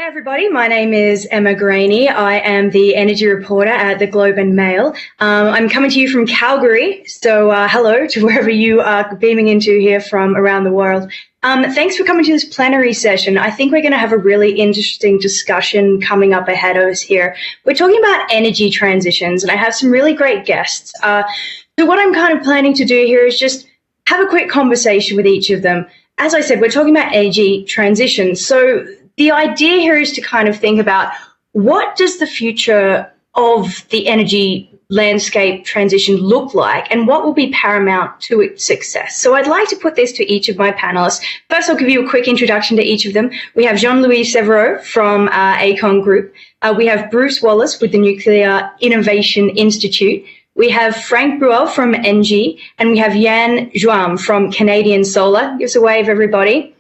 Hi everybody, my name is Emma Graney. I am the energy reporter at the Globe and Mail. I'm coming to you from Calgary, so hello to wherever you are beaming into here from around the world. Thanks for coming to this plenary session. I think we're going to have a really interesting discussion coming up ahead of us here. We're talking about energy transitions, and I have some really great guests. So what I'm kind of planning to do here is just have a quick conversation with each of them. As I said, we're talking about energy transition. So the idea here is to kind of think about what does the future of the energy landscape transition look like and what will be paramount to its success. So I'd like to put this to each of my panelists. First, I'll give you a quick introduction to each of them. We have Jean-Louis Severo from Aecon Group. We have Bruce Wallace with the Nuclear Innovation Institute. We have Frank Bruel from ENGIE, and we have Yan Zhuang from Canadian Solar. Give us a wave, everybody.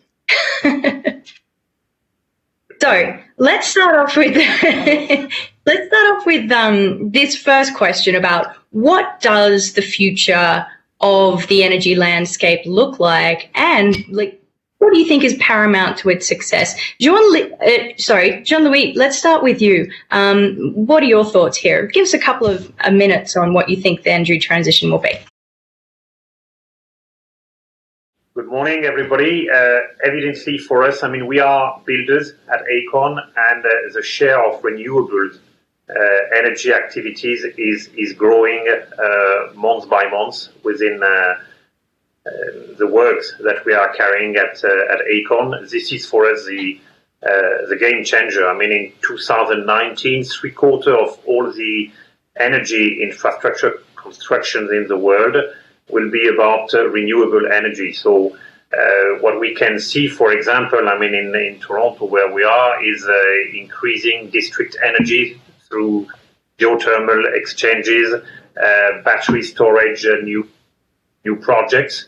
So let's start off with this first question about what does the future of the energy landscape look like, and what do you think is paramount to its success? Jean-Louis, let's start with you. What are your thoughts here? Give us a couple of minutes on what you think the energy transition will be. Good morning, everybody. Evidently for us, we are builders at Aecon, and the share of renewable energy activities is growing month by month within the works that we are carrying at Aecon. This is for us the game changer. In 2019, 3/4 of all the energy infrastructure constructions in the world will be about renewable energy. So what we can see, for example, in Toronto where we are, is increasing district energy through geothermal exchanges, battery storage, new projects.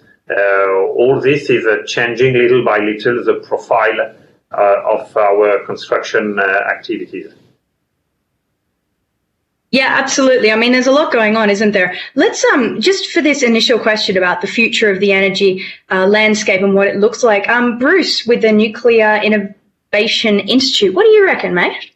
All this is changing little by little the profile of our construction activities. Yeah, absolutely. There's a lot going on, isn't there? Let's just for this initial question about the future of the energy landscape and what it looks like. Bruce, with the Nuclear Innovation Institute, what do you reckon, mate?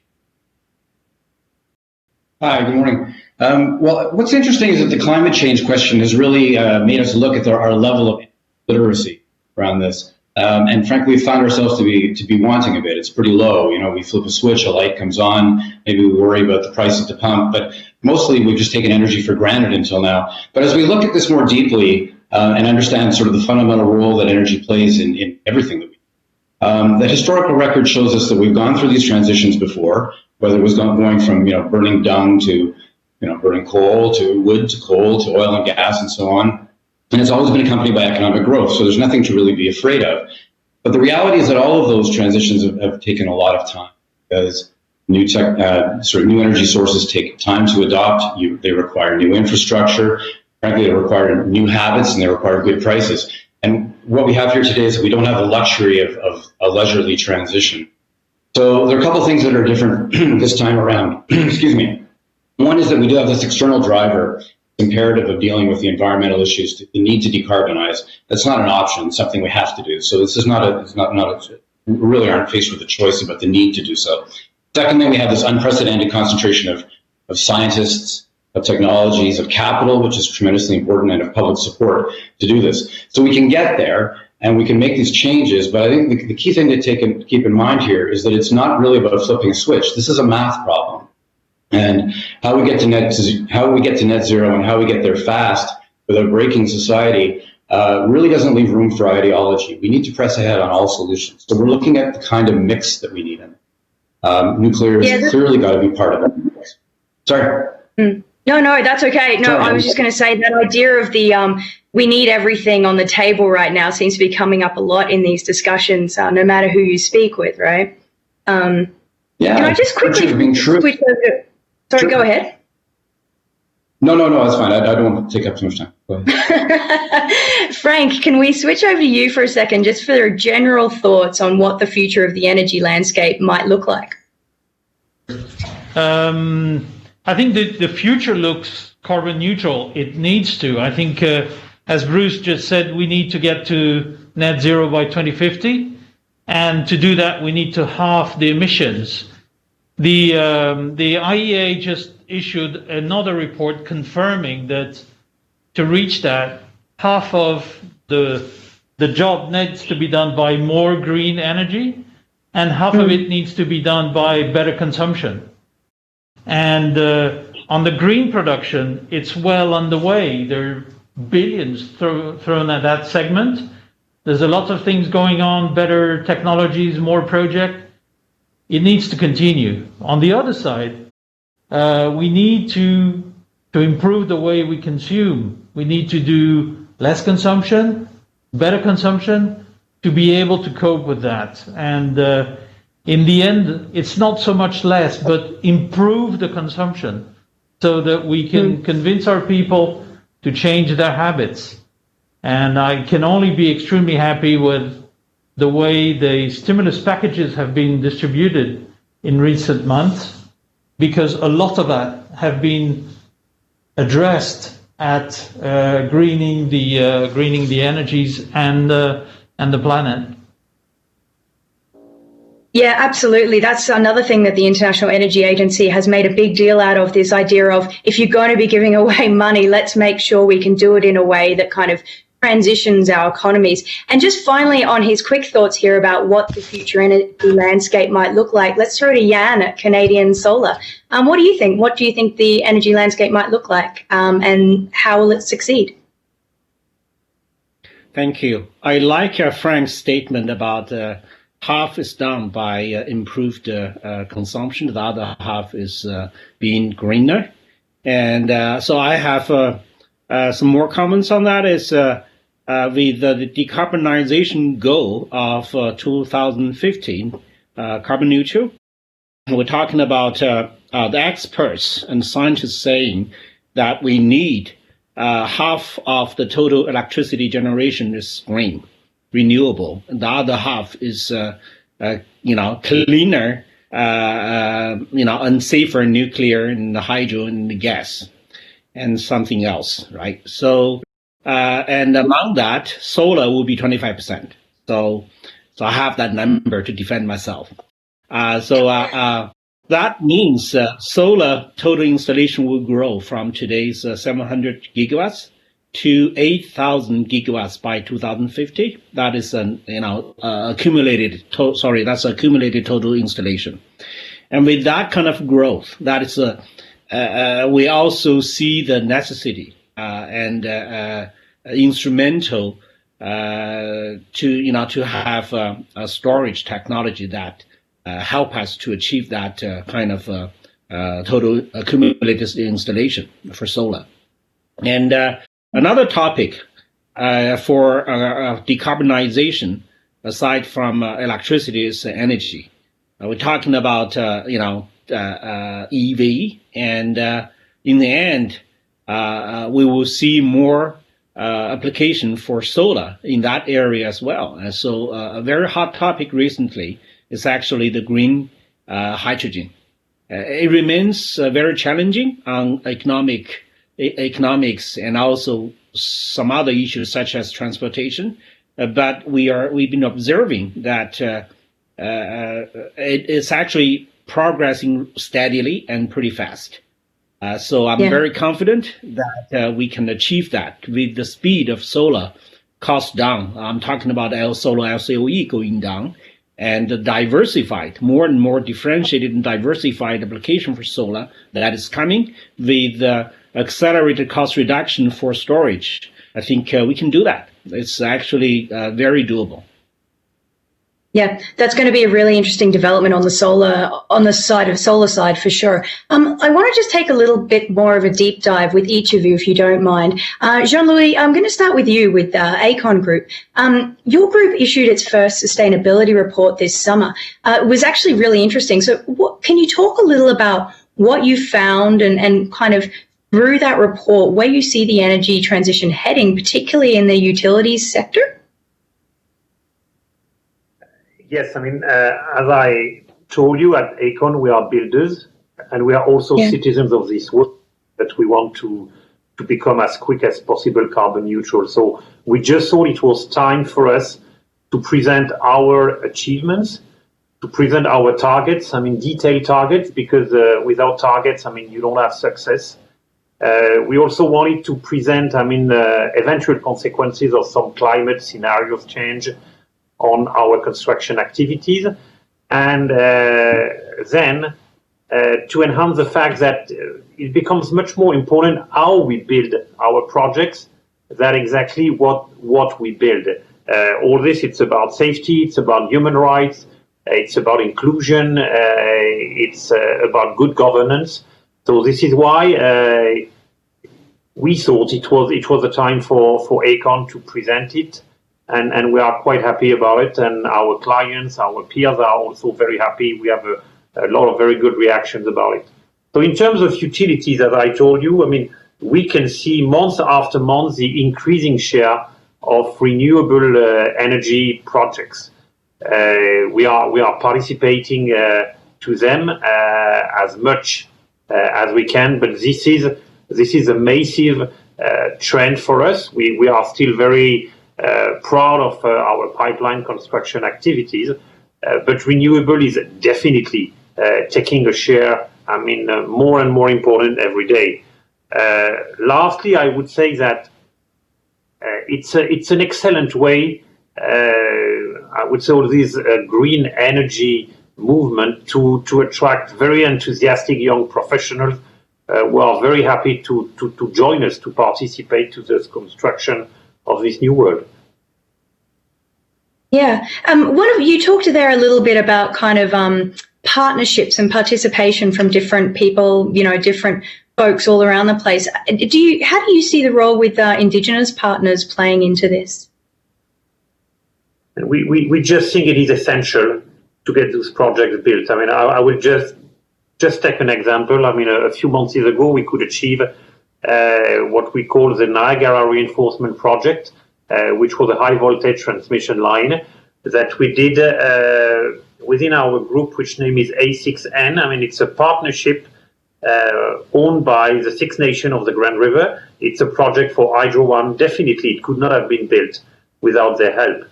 Hi, good morning. Well, what's interesting is that the climate change question has really made us look at our level of literacy around this. And frankly, we found ourselves to be wanting a bit. It's pretty low. We flip a switch, a light comes on. Maybe we worry about the price at the pump, but mostly we've just taken energy for granted until now. But as we look at this more deeply and understand sort of the fundamental role that energy plays in everything that we do, the historical record shows us that we've gone through these transitions before, whether it was going from burning dung to burning coal to wood to coal to oil and gas and so on. And it's always been accompanied by economic growth, so there's nothing to really be afraid of. But the reality is that all of those transitions have taken a lot of time, because new energy sources take time to adopt. They require new infrastructure. Frankly, they require new habits, and they require good prices. And what we have here today is that we don't have the luxury of a leisurely transition. So there are a couple of things that are different this time around. Excuse me. One is that we do have this external driver imperative of dealing with the environmental issues, the need to decarbonize. That's not an option, it's something we have to do. So this is we really aren't faced with a choice about the need to do so. Secondly, we have this unprecedented concentration of scientists, of technologies, of capital, which is tremendously important, and of public support to do this. So we can get there and we can make these changes, but I think the key thing to keep in mind here is that it's not really about flipping a switch. This is a math problem. And how we get to net zero and how we get there fast without breaking society really doesn't leave room for ideology. We need to press ahead on all solutions. So we're looking at the kind of mix that we need in it. Nuclear has clearly got to be part of it. Sorry. No, that's okay. No, I was just going to say that idea of the we need everything on the table right now seems to be coming up a lot in these discussions, no matter who you speak with, right? Can I just quickly switch over to... Sorry, sure. Go ahead. No, that's fine. I don't want to take up too much time. Go ahead. Frank, can we switch over to you for a second, just for your general thoughts on what the future of the energy landscape might look like? I think the future looks carbon neutral. It needs to. I think, as Bruce just said, we need to get to net zero by 2050. And to do that, we need to halve the emissions. The IEA just issued another report confirming that to reach that, half of the job needs to be done by more green energy, and half of it needs to be done by better consumption. And on the green production, it's well underway. There are billions thrown at that segment. There's a lot of things going on, better technologies, more projects. It needs to continue. On the other side, we need to improve the way we consume. We need to do less consumption, better consumption, to be able to cope with that. And in the end, it's not so much less, but improve the consumption so that we can convince our people to change their habits. And I can only be extremely happy with the way the stimulus packages have been distributed in recent months, because a lot of that have been addressed at greening the energies and the planet. Yeah, absolutely. That's another thing that the International Energy Agency has made a big deal out of, this idea of, if you're going to be giving away money, let's make sure we can do it in a way that kind of transitions our economies. And just finally, on his quick thoughts here about what the future energy landscape might look like, let's throw to Jan at Canadian Solar. What do you think? What do you think the energy landscape might look like, and how will it succeed? Thank you. I like Frank's statement about half is done by improved consumption. The other half is being greener. And so I have some more comments on that. Is with the decarbonization goal of 2015, carbon neutral, we're talking about the experts and scientists saying that we need half of the total electricity generation is green, renewable, and the other half is cleaner, and safer nuclear and hydro and gas and something else, right? So and among that, solar will be 25%. So I have that number to defend myself. That means solar total installation will grow from today's 700 gigawatts to 8,000 gigawatts by 2050. That is accumulated total installation. And with that kind of growth, that is we also see the necessity and instrumental to have a storage technology that help us to achieve that kind of total accumulated installation for solar. And another topic for decarbonization, aside from electricity, is energy. We're talking about EV, and in the end, we will see more application for solar in that area as well. And so a very hot topic recently is actually the green hydrogen. It remains very challenging on economics and also some other issues such as transportation. But we've been observing that it's actually progressing steadily and pretty fast. So I'm very confident that we can achieve that with the speed of solar cost down. I'm talking about solar LCOE going down, and the diversified, more and more differentiated and diversified application for solar that is coming with accelerated cost reduction for storage. I think we can do that. It's actually very doable. Yeah, that's going to be a really interesting development on the solar side for sure. I want to just take a little bit more of a deep dive with each of you, if you don't mind. Jean-Louis, I'm going to start with you with Aecon Group. Your group issued its first sustainability report this summer. It was actually really interesting. So can you talk a little about what you found and kind of through that report, where you see the energy transition heading, particularly in the utilities sector? Yes, I mean, as I told you, at Aecon, we are builders, and we are also citizens of this world, that we want to become as quick as possible carbon neutral. So we just thought it was time for us to present our achievements, to present our targets, detailed targets, because without targets, you don't have success. We also wanted to present, eventual consequences of some climate scenarios change on our construction activities, and then to enhance the fact that it becomes much more important how we build our projects than exactly what we build. All this, it's about safety, it's about human rights, it's about inclusion, it's about good governance. So this is why we thought it was a time for Aecon to present it, and we are quite happy about it. And our clients, our peers are also very happy. We have a lot of very good reactions about it. So in terms of utilities, as I told you, we can see month after month the increasing share of renewable energy projects. We are participating to them as much as we can, but this is a massive trend for us. We are still very proud of our pipeline construction activities, but renewable is definitely taking a share, more and more important every day. Lastly, I would say that it's an excellent way, I would say, all this green energy movement to attract very enthusiastic young professionals who are very happy to join us, to participate to this construction of this new world. Yeah. You talked there a little bit about kind of partnerships and participation from different people, different folks all around the place. How do you see the role with Indigenous partners playing into this? We just think it is essential to get those projects built. I will just take an example. A few months ago, we could achieve what we call the Niagara Reinforcement Project, which was a high voltage transmission line that we did within our group, which name is A6N. It's a partnership owned by the Six Nations of the Grand River. It's a project for Hydro One. Definitely, it could not have been built without their help.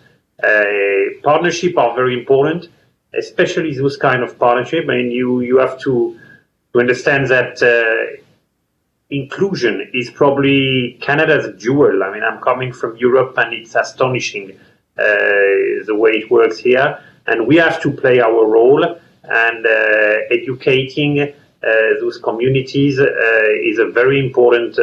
Partnerships are very important, especially those kind of partnership. You have to understand that inclusion is probably Canada's jewel. I'm coming from Europe, and it's astonishing the way it works here. And we have to play our role, and educating those communities is a very important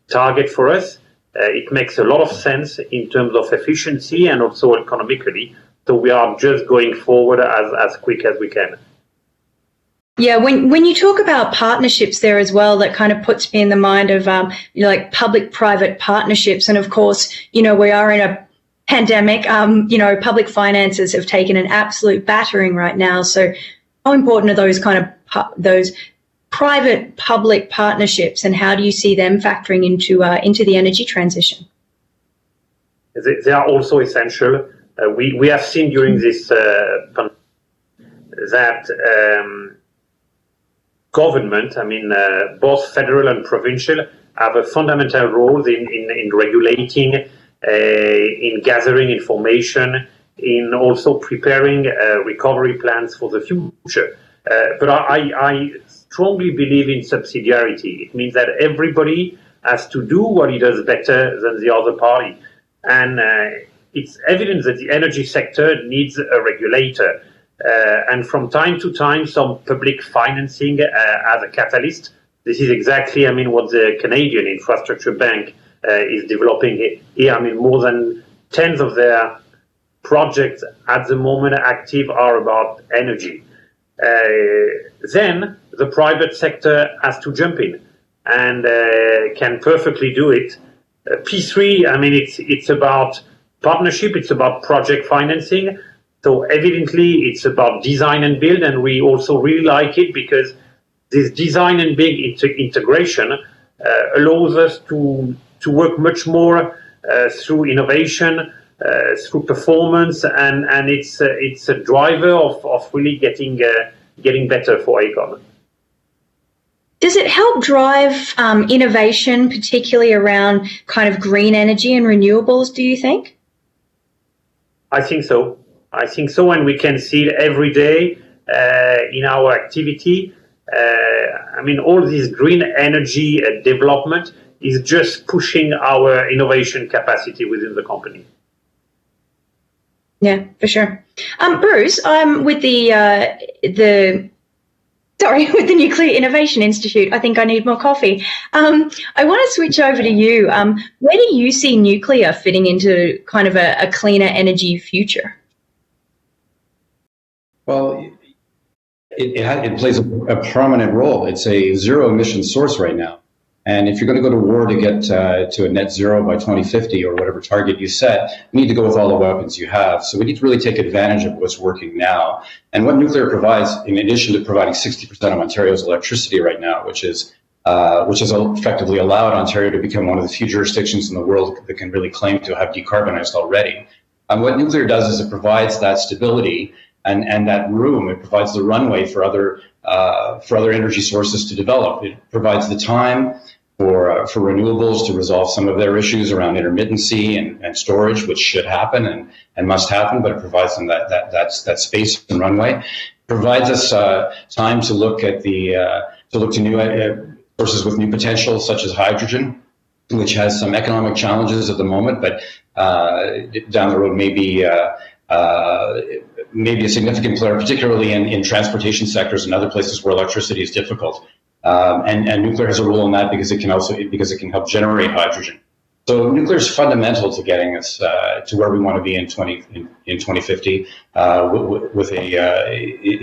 target for us. It makes a lot of sense in terms of efficiency and also economically. So we are just going forward as quick as we can. Yeah, when you talk about partnerships there as well, that kind of puts me in the mind of like public-private partnerships. And of course, we are in a pandemic. Public finances have taken an absolute battering right now. So how important are those those private-public partnerships, and how do you see them factoring into the energy transition? They are also essential. We have seen during this that government, both federal and provincial, have a fundamental role in regulating, in gathering information, in also preparing recovery plans for the future. But I strongly believe in subsidiarity. It means that everybody has to do what he does better than the other party. And it's evident that the energy sector needs a regulator. And from time to time, some public financing as a catalyst. This is exactly, what the Canadian Infrastructure Bank is developing here. More than 10 of their projects at the moment active are about energy. Then the private sector has to jump in and can perfectly do it. P3, it's about partnership, it's about project financing. So evidently it's about design and build, and we also really like it because this design and build integration allows us to work much more through innovation, through performance, and it's a driver of really getting better for Aecon. Does it help drive innovation, particularly around kind of green energy and renewables, do you think? I think so. I think so, and we can see it every day in our activity. I mean, all this green energy development is just pushing our innovation capacity within the company. Yeah, for sure. Bruce, I'm with with the Nuclear Innovation Institute. I think I need more coffee. I want to switch over to you. Where do you see nuclear fitting into kind of a cleaner energy future? Well, it plays a prominent role. It's a zero emission source right now. And if you're going to go to war to get to a net zero by 2050 or whatever target you set, you need to go with all the weapons you have. So we need to really take advantage of what's working now. And what nuclear provides, in addition to providing 60% of Ontario's electricity right now, which has effectively allowed Ontario to become one of the few jurisdictions in the world that can really claim to have decarbonized already. What nuclear does is it provides that stability and that room. It provides the runway for other energy sources to develop. It provides the time for renewables to resolve some of their issues around intermittency and storage, which should happen and must happen, but it provides them that space and runway. It provides us time to look at to new sources with new potential, such as hydrogen, which has some economic challenges at the moment, but down the road maybe a significant player, particularly in transportation sectors and other places where electricity is difficult. And nuclear has a role in that because it can help generate hydrogen. So nuclear is fundamental to getting us to where we want to be in 2050 in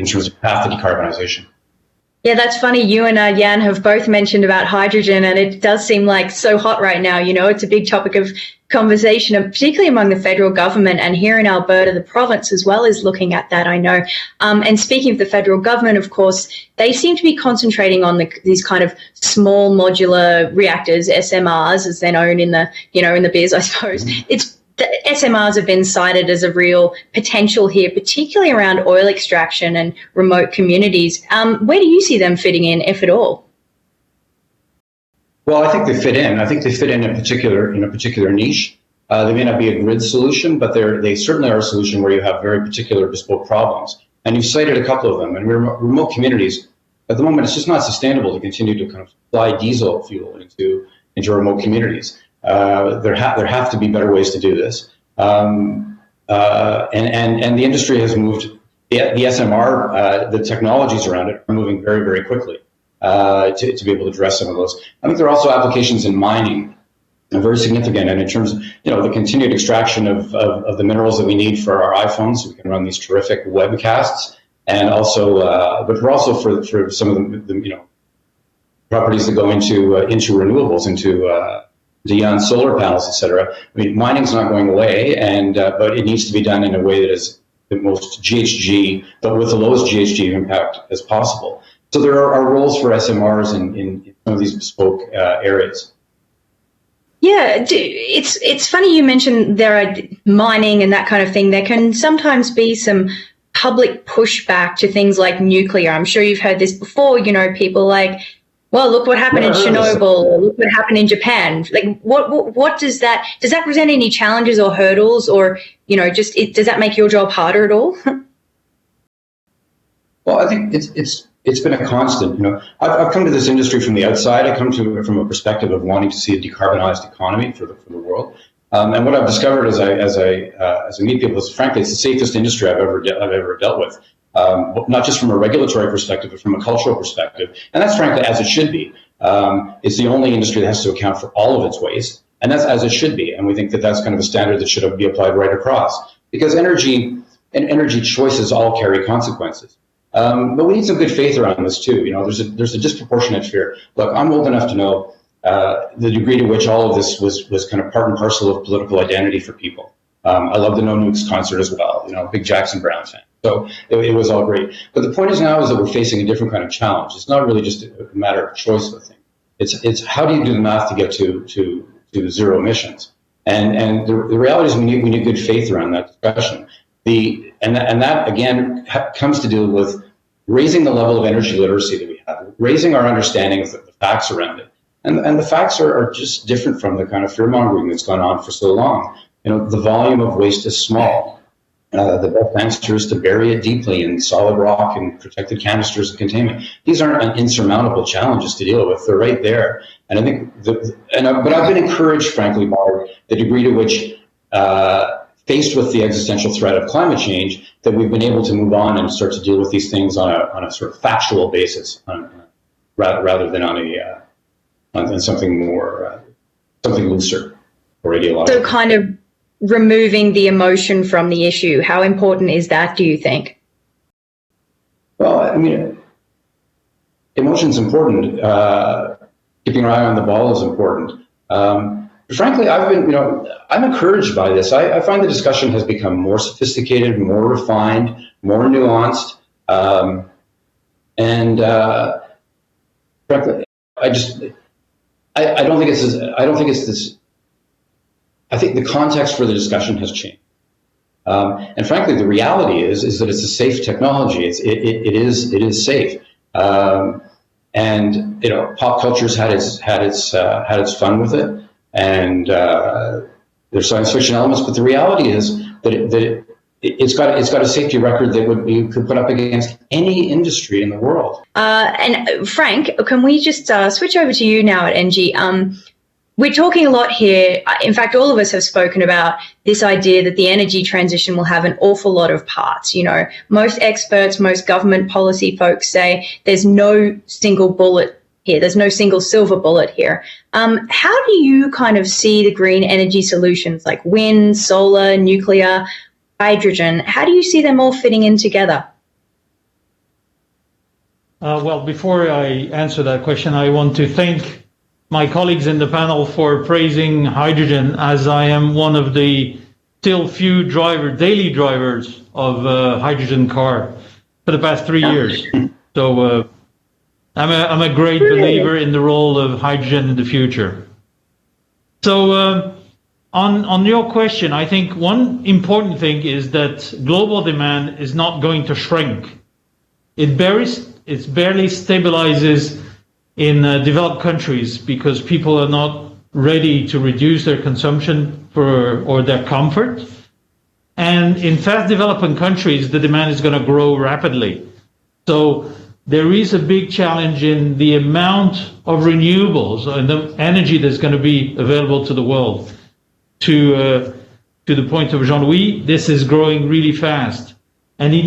terms of path to decarbonization. Yeah, that's funny. You and Jan have both mentioned about hydrogen, and it does seem like so hot right now. You know, it's a big topic of conversation, particularly among the federal government, and here in Alberta, the province as well is looking at that, I know. And speaking of the federal government, of course, they seem to be concentrating on these kind of small modular reactors, SMRs, as they're known in the biz, I suppose. The SMRs have been cited as a real potential here, particularly around oil extraction and remote communities. Where do you see them fitting in, if at all? Well, I think they fit in. I think they fit in a particular niche. They may not be a grid solution, but they certainly are a solution where you have very particular bespoke problems. And you cited a couple of them. And remote communities, at the moment, it's just not sustainable to continue to kind of supply diesel fuel into remote communities. There have to be better ways to do this, and the industry has moved. The SMR, the technologies around it are moving very, very quickly to be able to address some of those. I think there are also applications in mining, very significant, and in terms of the continued extraction of the minerals that we need for our iPhones, so we can run these terrific webcasts, and also, but we're also for some of the properties that go into renewables, into Jan's solar panels, etc. I mean, mining's not going away, but it needs to be done in a way that is the most GHG, but with the lowest GHG impact as possible. So there are roles for SMRs in some of these bespoke areas. Yeah, it's funny you mentioned there are mining and that kind of thing. There can sometimes be some public pushback to things like nuclear. I'm sure you've heard this before. People like, well, look what happened in Chernobyl, or look what happened in Japan. Like, what does that present any challenges or hurdles, or does that make your job harder at all? Well, I think it's been a constant. I've come to this industry from the outside. I come to it from a perspective of wanting to see a decarbonized economy for the world. And what I've discovered as I meet people is, frankly, it's the safest industry I've ever dealt with. Not just from a regulatory perspective, but from a cultural perspective. And that's frankly as it should be. It's the only industry that has to account for all of its waste, and that's as it should be. And we think that that's kind of a standard that should be applied right across, because energy choices all carry consequences. But we need some good faith around this too. There's a disproportionate fear. Look, I'm old enough to know the degree to which all of this was kind of part and parcel of political identity for people. I love the No Nukes concert as well. Big Jackson Browne fan. So it was all great. But the point is now is that we're facing a different kind of challenge. It's not really just a matter of choice of a thing. It's how do you do the math to get to zero emissions? And the reality is we need good faith around that discussion. And that again comes to do with raising the level of energy literacy that we have, raising our understanding of the facts around it. And the facts are just different from the kind of fear mongering that's gone on for so long. The volume of waste is small. The best answer is to bury it deeply in solid rock and protected canisters and containment. These aren't insurmountable challenges to deal with. They're right there. And I think, but I've been encouraged, frankly, by the degree to which, faced with the existential threat of climate change, that we've been able to move on and start to deal with these things on a sort of factual basis, rather than on something more, something looser or ideological. So kind of removing the emotion from the issue. How important is that, do you think? Well, I mean, emotion's important. Keeping our eye on the ball is important. Frankly, I'm encouraged by this. I find the discussion has become more sophisticated, more refined, more nuanced, and frankly, I don't think it's this. I think the context for the discussion has changed, and frankly, the reality is that it's a safe technology. It is safe, and pop culture's had its fun with it, and there's science fiction elements. But the reality is that it's got a safety record that you could put up against any industry in the world. And Frank, can we just switch over to you now at ENGIE? We're talking a lot here. In fact, all of us have spoken about this idea that the energy transition will have an awful lot of parts. Most experts, most government policy folks say there's no single bullet here. There's no single silver bullet here. How do you kind of see the green energy solutions like wind, solar, nuclear, hydrogen? How do you see them all fitting in together? Well, before I answer that question, I want to thank my colleagues in the panel for praising hydrogen, as I am one of the still few daily drivers of a hydrogen car for the past 3 years. So I'm a great believer in the role of hydrogen in the future. So on your question, I think one important thing is that global demand is not going to shrink. It barely stabilizes in developed countries because people are not ready to reduce their consumption or their comfort. And in fast developing countries, the demand is going to grow rapidly. So there is a big challenge in the amount of renewables and the energy that's going to be available to the world. To the point of Jean-Louis, this is growing really fast. And we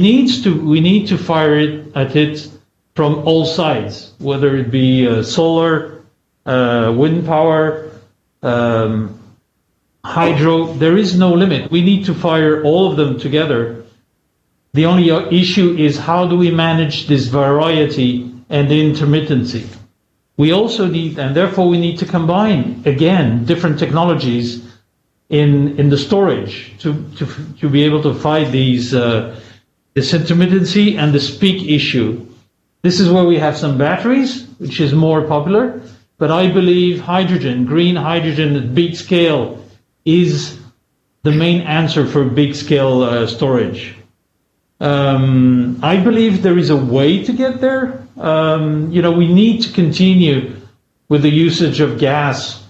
need to fire it at it from all sides, whether it be solar, wind power, hydro. There is no limit. We need to fire all of them together. The only issue is how do we manage this variety and the intermittency. We also need, and therefore we need to combine, again, different technologies in the storage to be able to fight this intermittency and this peak issue. This is where we have some batteries, which is more popular, but I believe hydrogen, green hydrogen at big scale, is the main answer for big scale storage. I believe there is a way to get there. We need to continue with the usage of gas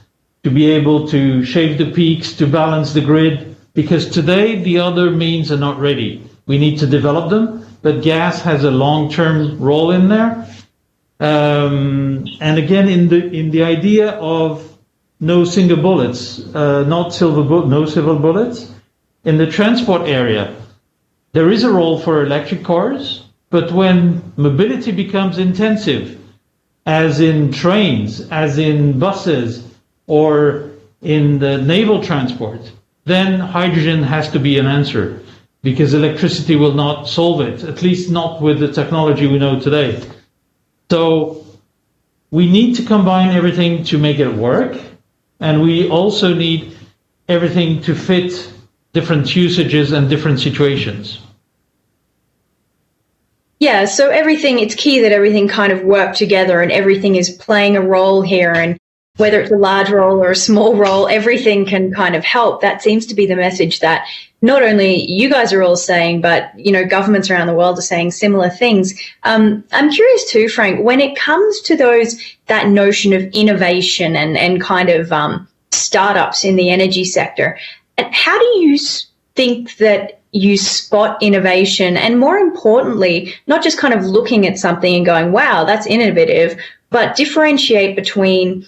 to be able to shave the peaks, to balance the grid, because today the other means are not ready. We need to develop them. But gas has a long-term role in there, and again, in the idea of no single bullets, no silver bullets. In the transport area, there is a role for electric cars, but when mobility becomes intensive, as in trains, as in buses, or in the naval transport, then hydrogen has to be an answer. Because electricity will not solve it, at least not with the technology we know today. So we need to combine everything to make it work, and we also need everything to fit different usages and different situations. Yeah, so it's key that everything kind of work together and everything is playing a role here, and whether it's a large role or a small role, everything can kind of help. That seems to be the message that not only you guys are all saying, but, governments around the world are saying similar things. I'm curious too, Frank, when it comes to that notion of innovation and kind of startups in the energy sector, how do you think that you spot innovation, and more importantly, not just kind of looking at something and going, wow, that's innovative, but differentiate between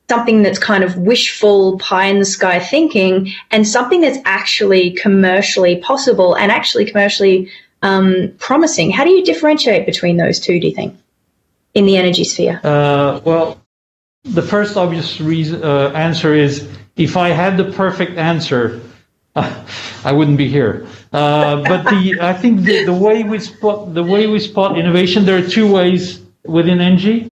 something that's kind of wishful pie in the sky thinking and something that's actually commercially possible and actually commercially promising? How do you differentiate between those two, do you think, in the energy sphere? Well, the first obvious answer is, if I had the perfect answer, I wouldn't be here. But I think the way we spot innovation, there are two ways within ENGIE.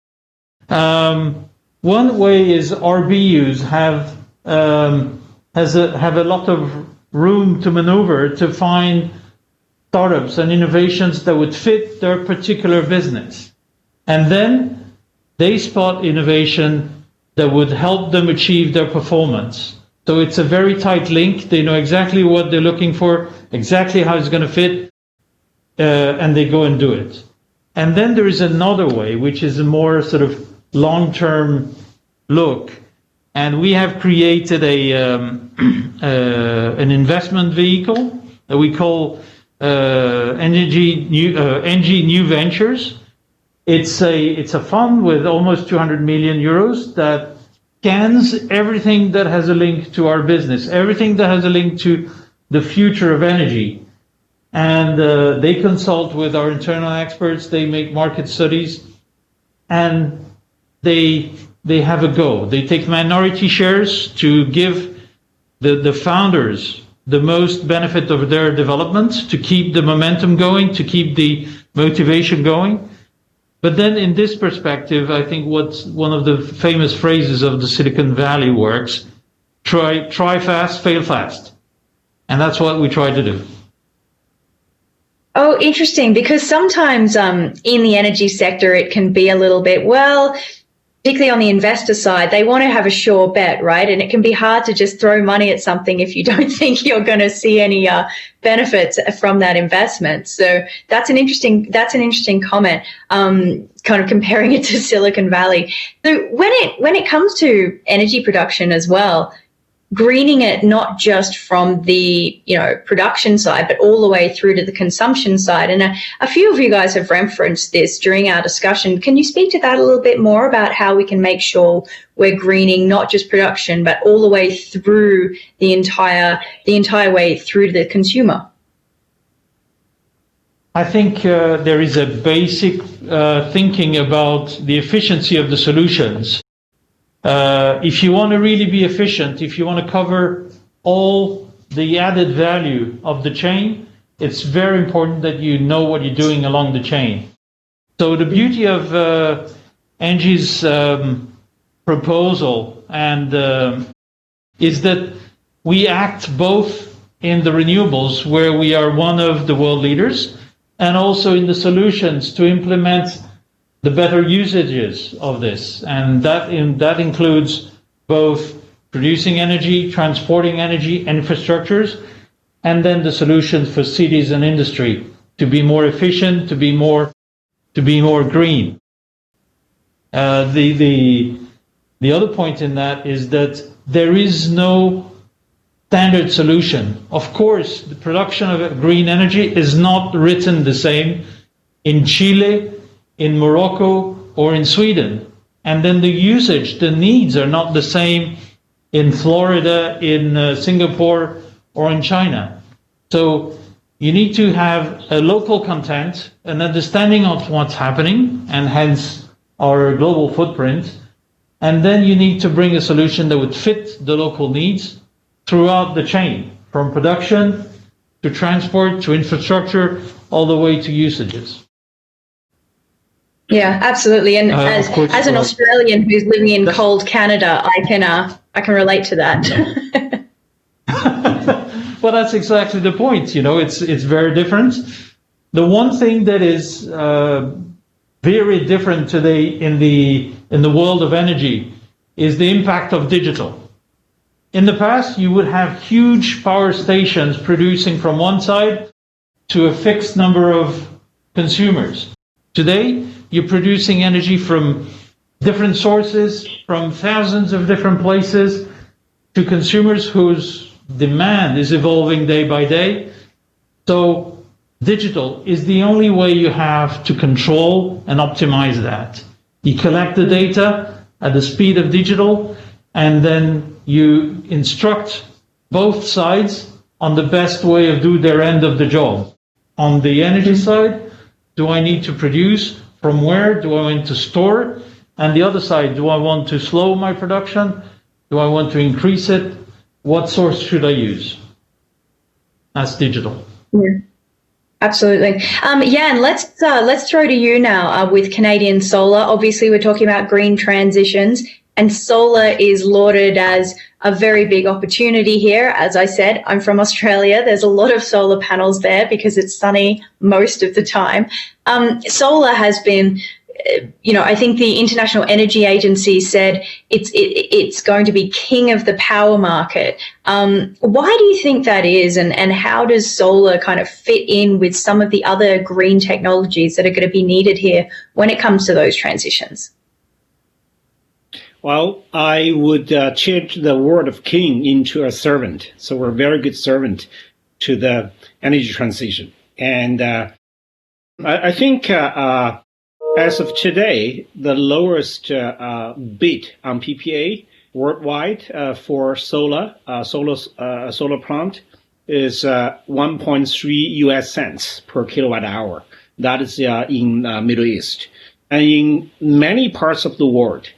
One way is our BUs have a lot of room to maneuver to find startups and innovations that would fit their particular business, and then they spot innovation that would help them achieve their performance. So it's a very tight link. They know exactly what they're looking for, exactly how it's going to fit, and they go and do it. And then there is another way, which is a more sort of long-term look. And we have created an investment vehicle that we call ENGIE New Ventures. It's a fund with almost 200 million euros that scans everything that has a link to our business, everything that has a link to the future of energy. And they consult with our internal experts, they make market studies, and they have a go. They take minority shares to give the founders the most benefit of their development, to keep the momentum going, to keep the motivation going. But then in this perspective, I think what's one of the famous phrases of the Silicon Valley works, try fast, fail fast. And that's what we try to do. Oh, interesting, because sometimes in the energy sector, it can be a little bit, well, particularly on the investor side, they want to have a sure bet, right? And it can be hard to just throw money at something if you don't think you're going to see any benefits from that investment. So that's an interesting comment, kind of comparing it to Silicon Valley. So when it comes to energy production as well, greening it not just from the production side, but all the way through to the consumption side. And a few of you guys have referenced this during our discussion. Can you speak to that a little bit more about how we can make sure we're greening not just production, but all the way through the entire way through to the consumer? I think there is a basic thinking about the efficiency of the solutions. If you want to really be efficient, if you want to cover all the added value of the chain, it's very important that you know what you're doing along the chain. So the beauty of ENGIE's proposal is that we act both in the renewables, where we are one of the world leaders, and also in the solutions to implement the better usages of this. And that includes both producing energy, transporting energy, infrastructures, and then the solutions for cities and industry to be more efficient, to be more green. The other point in that is that there is no standard solution. Of course, the production of green energy is not written the same in Chile, in Morocco, or in Sweden. And then the usage, the needs are not the same in Florida, in Singapore, or in China. So you need to have a local content, an understanding of what's happening, and hence our global footprint. And then you need to bring a solution that would fit the local needs throughout the chain, from production to transport to infrastructure, all the way to usages. Yeah, absolutely. And as an Australian who's living in cold Canada, I can relate to that. Well, that's exactly the point. It's very different. The one thing that is very different today in the world of energy is the impact of digital. In the past, you would have huge power stations producing from one side to a fixed number of consumers. Today, you're producing energy from different sources, from thousands of different places, to consumers whose demand is evolving day by day. So digital is the only way you have to control and optimize that. You collect the data at the speed of digital, and then you instruct both sides on the best way of do their end of the job. On the energy side, do I need to produce? From where? Do I want to store? And the other side, do I want to slow my production? Do I want to increase it? What source should I use? That's digital. Yeah. Absolutely. Jan, let's throw to you now with Canadian solar. Obviously, we're talking about green transitions, and solar is lauded as a very big opportunity here. As I said, I'm from Australia. There's a lot of solar panels there because it's sunny most of the time. Solar has been, I think the International Energy Agency said it's going to be king of the power market. Why do you think that is, and how does solar kind of fit in with some of the other green technologies that are going to be needed here when it comes to those transitions? Well, I would change the word of king into a servant. So we're a very good servant to the energy transition. And I think as of today, the lowest bid on PPA worldwide for solar plant is 1.3 US cents per kilowatt hour. That is in Middle East. And in many parts of the world,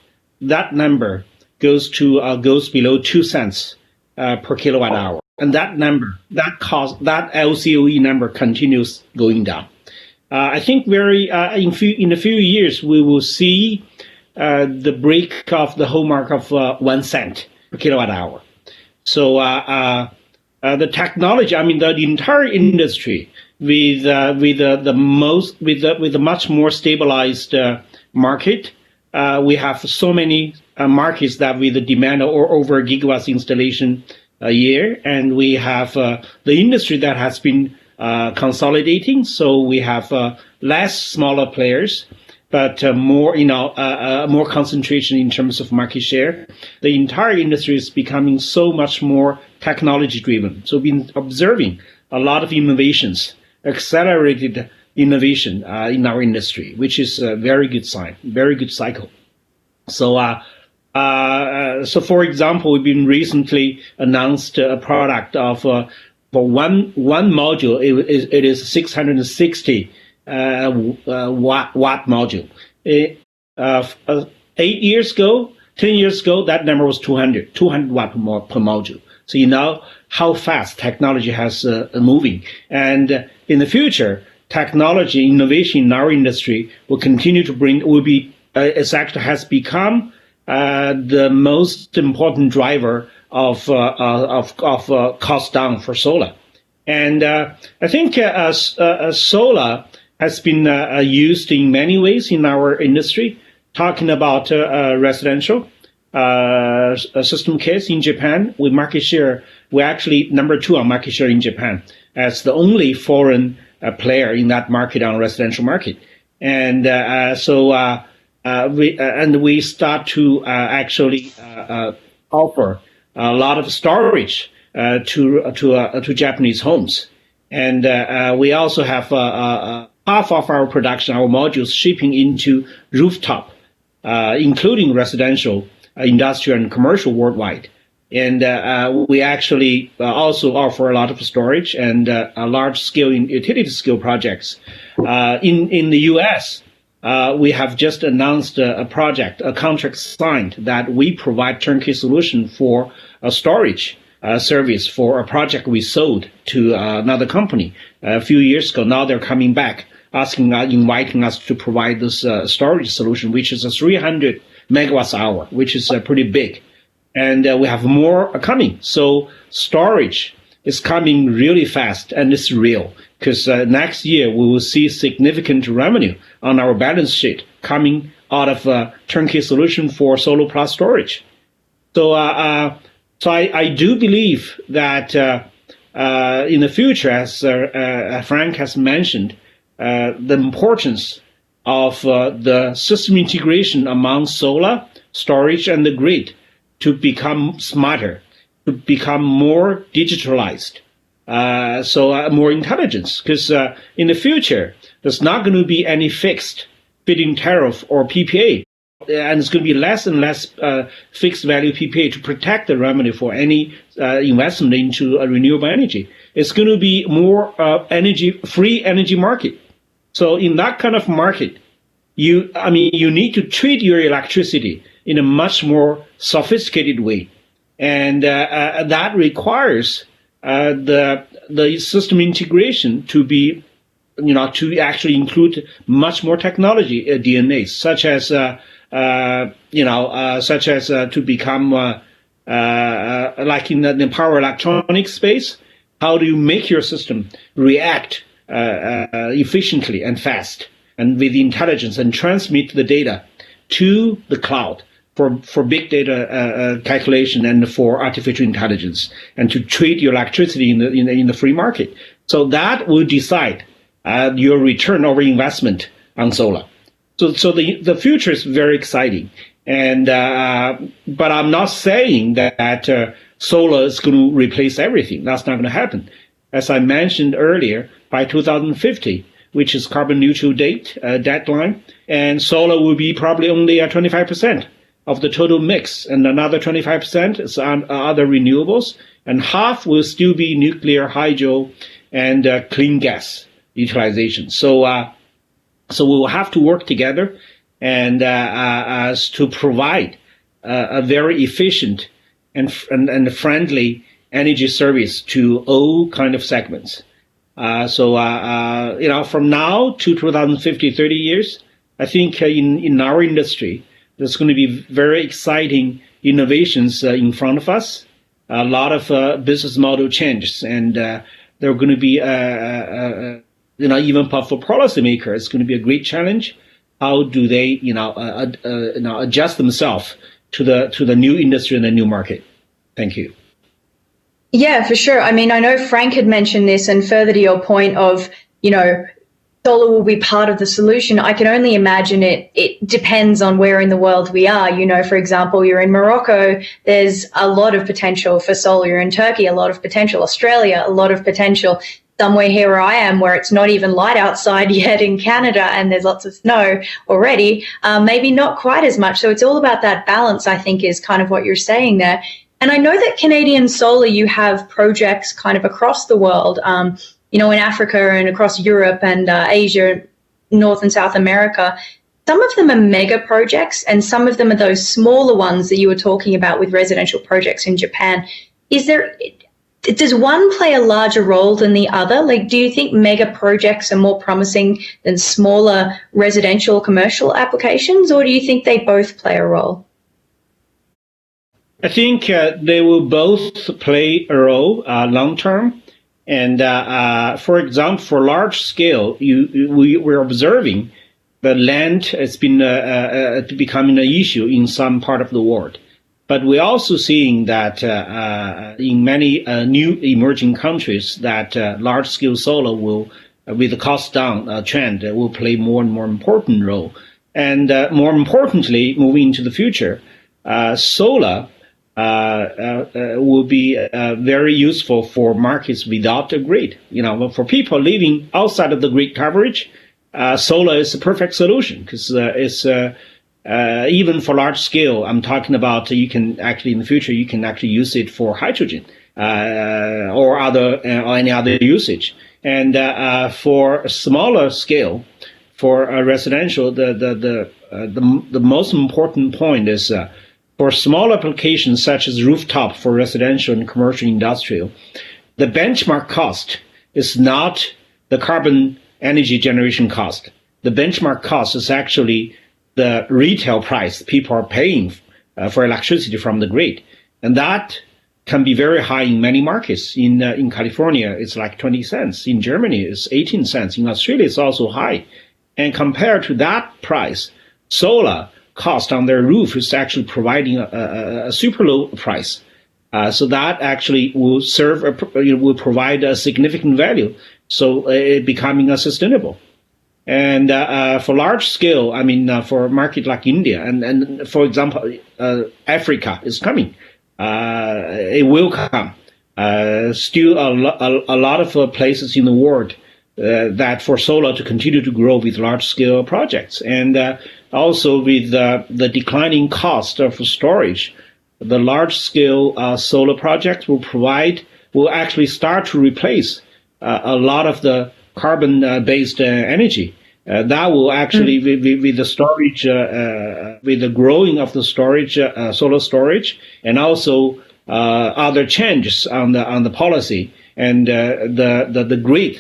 that number goes below 2 cents per kilowatt hour. And that number, that LCOE number continues going down. I think in a few years, we will see the break of the hallmark of 1 cent per kilowatt hour. So the technology, the entire industry with a much more stabilized market. We have so many markets that with the demand over a gigawatts installation a year, and we have the industry that has been consolidating. So we have less smaller players, but more concentration in terms of market share. The entire industry is becoming so much more technology driven. So we've been observing a lot of innovations, accelerated innovation in our industry, which is a very good sign, very good cycle. So, for example, we've been recently announced a product of for one module. It is 660 watt module. 8 years ago, 10 years ago, that number was 200 watt per module. So you know how fast technology has moving, and in the future, technology innovation in our industry will continue to it actually has become the most important driver of cost down for solar. And I think solar has been used in many ways in our industry. Talking about residential system case in Japan, with market share, we're actually number 2 on market share in Japan as the only foreign player in that market, on residential market. And we start to actually offer a lot of storage to Japanese homes. And we also have half of our production, our modules, shipping into rooftop, including residential, industrial, and commercial worldwide. And we actually also offer a lot of storage and large-scale utility-scale projects. In the U.S., we have just announced a contract signed that we provide turnkey solution for a storage service for a project we sold to another company a few years ago. Now they're coming back, inviting us to provide this storage solution, which is a 300 megawatts hour, which is pretty big. And we have more coming. So storage is coming really fast, and it's real, because next year we will see significant revenue on our balance sheet coming out of a turnkey solution for solar plus storage. So I do believe that in the future, as Frank has mentioned, the importance of the system integration among solar, storage, and the grid to become smarter, to become more digitalized, more intelligence, because in the future, there's not going to be any fixed feed-in tariff or PPA. And it's going to be less and less fixed value PPA to protect the revenue for any investment into renewable energy. It's going to be more free energy market. So in that kind of market, you need to treat your electricity in a much more sophisticated way, and that requires the system integration to be, to actually include much more technology DNA, such as to become like in the power electronics space. How do you make your system react efficiently and fast and with intelligence and transmit the data to the cloud for big data calculation and for artificial intelligence, and to trade your electricity in the free market? So that will decide your return over investment on solar. So the future is very exciting, and but I'm not saying that solar is going to replace everything. That's not going to happen. As I mentioned earlier, by 2050, which is carbon neutral deadline, and solar will be probably only 25% of the total mix, and another 25% is on other renewables, and half will still be nuclear, hydro, and clean gas utilization. So we will have to work together and to provide a very efficient and friendly energy service to all kind of segments. From now to 2050, 30 years, I think in our industry, there's going to be very exciting innovations in front of us, a lot of business model changes, and there are going to be even for policymakers, it's going to be a great challenge. How do they, adjust themselves to the new industry and the new market? Thank you. Yeah, for sure. I mean, I know Frank had mentioned this, and further to your point of, solar will be part of the solution. I can only imagine it depends on where in the world we are. For example, you're in Morocco, there's a lot of potential for solar. You're in Turkey, a lot of potential. Australia, a lot of potential. Somewhere here where I am, where it's not even light outside yet in Canada and there's lots of snow already, maybe not quite as much. So it's all about that balance, I think, is kind of what you're saying there. And I know that Canadian Solar, you have projects kind of across the world, in Africa and across Europe and Asia, North and South America. Some of them are mega projects and some of them are those smaller ones that you were talking about with residential projects in Japan. Does one play a larger role than the other? Like, do you think mega projects are more promising than smaller residential commercial applications, or do you think they both play a role? I think they will both play a role long term. And for example, for large scale, we're observing that land has been becoming an issue in some part of the world. But we're also seeing that in many new emerging countries that large-scale solar will, with the cost down trend, will play more and more important role. And more importantly, moving into the future, solar will be very useful for markets without a grid. For people living outside of the grid coverage, solar is a perfect solution because it's even for large scale. I'm talking about in the future you can actually use it for hydrogen or any other usage. And for smaller scale, for residential, the most important point is for small applications such as rooftop for residential and commercial industrial, the benchmark cost is not the carbon energy generation cost. The benchmark cost is actually the retail price people are paying for electricity from the grid. And that can be very high in many markets. In California, it's like 20 cents. In Germany, it's 18 cents. In Australia, it's also high. And compared to that price, solar cost on their roof is actually providing a super low price. So that actually will will provide a significant value. So it becoming sustainable. And for large scale, for a market like India and for example, Africa is coming. It will come. still a lot of places in the world that for solar to continue to grow with large-scale projects. And also with the declining cost of storage, the large-scale solar projects will actually start to replace a lot of the carbon-based energy. That will actually, with the storage, with the growing of the storage, solar storage, and also other changes on the policy and the grid.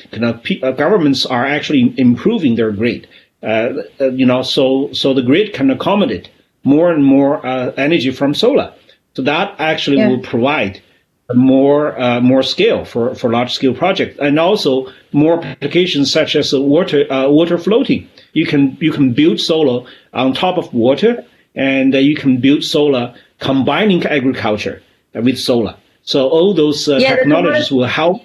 Governments are actually improving their grid. So the grid can accommodate more and more energy from solar. So that actually will provide more scale for large scale projects, and also more applications such as water floating. You can build solar on top of water, and you can build solar combining agriculture with solar. So all those technologies will help.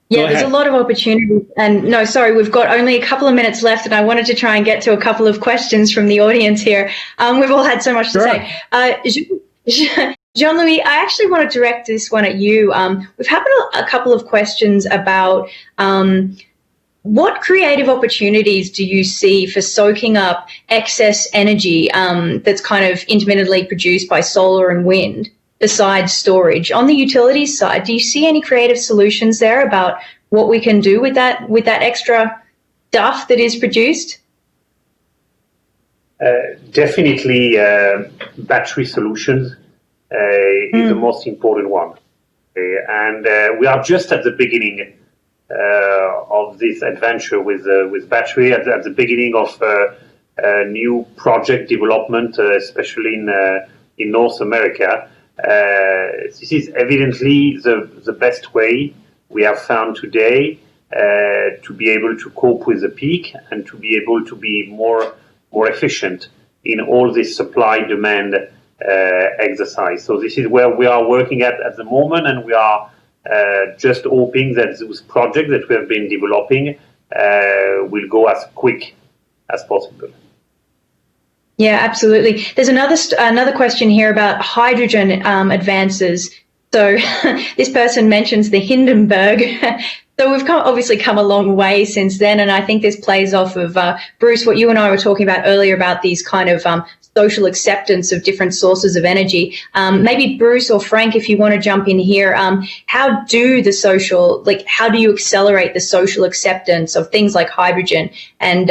Yeah, there's a lot of opportunities. And no, sorry, we've got only a couple of minutes left, and I wanted to try and get to a couple of questions from the audience here. We've all had so much to say. Jean-Louis, I actually want to direct this one at you. We've had a couple of questions about what creative opportunities do you see for soaking up excess energy that's kind of intermittently produced by solar and wind besides storage? On the utilities side, do you see any creative solutions there about what we can do with that extra stuff that is produced? Definitely battery solutions is the most important one. And we are just at the beginning of this adventure with battery, at the beginning of new project development, especially in North America. This is evidently the best way we have found today to be able to cope with the peak and to be able to be more efficient in all this supply-demand exercise. So this is where we are working at the moment, and we are just hoping that those projects that we have been developing will go as quick as possible. Yeah, absolutely. There's another question here about hydrogen advances. So this person mentions the Hindenburg. So we've obviously come a long way since then, and I think this plays off of, Bruce, what you and I were talking about earlier about these kind of social acceptance of different sources of energy. Maybe Bruce or Frank, if you want to jump in here, how do you accelerate the social acceptance of things like hydrogen and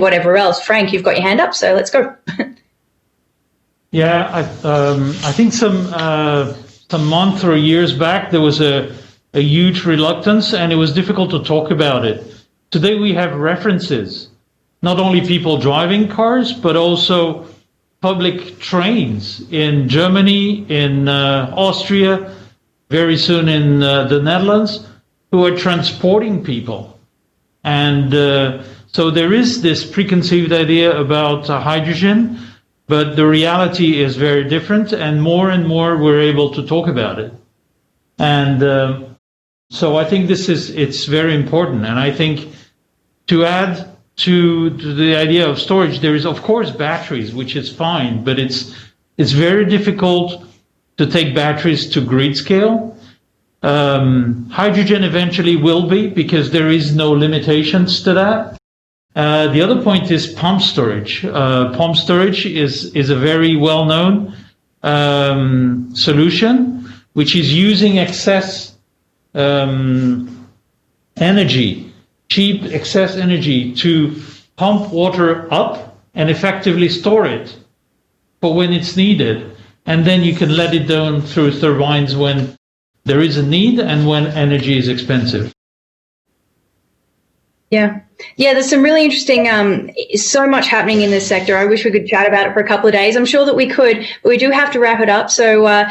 whatever else? Frank, you've got your hand up, so let's go. Yeah, I think some month or years back there was a huge reluctance, and it was difficult to talk about it. Today we have references, not only people driving cars, but also public trains in Germany, in Austria, very soon in the Netherlands, who are transporting people. And so there is this preconceived idea about hydrogen, but the reality is very different, and more we're able to talk about it. And so I think it's very important. And I think to add to the idea of storage, there is of course batteries, which is fine, but it's very difficult to take batteries to grid scale. Hydrogen eventually will be, because there is no limitations to that. The other point is pump storage. Pump storage is a very well-known solution, which is using excess energy, cheap excess energy, to pump water up and effectively store it for when it's needed. And then you can let it down through turbines when there is a need and when energy is expensive. Yeah, there's some really interesting, so much happening in this sector. I wish we could chat about it for a couple of days. I'm sure that we could, but we do have to wrap it up. So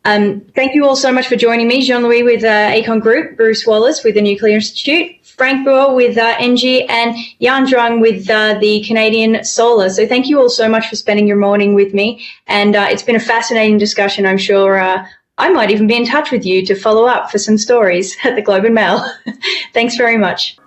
thank you all so much for joining me. Jean-Louis with Aecon Group, Bruce Wallace with the Nuclear Institute, Frank Boer with ENGIE, and Jan Drung with the Canadian Solar. So thank you all so much for spending your morning with me. And it's been a fascinating discussion. I'm sure I might even be in touch with you to follow up for some stories at the Globe and Mail. Thanks very much.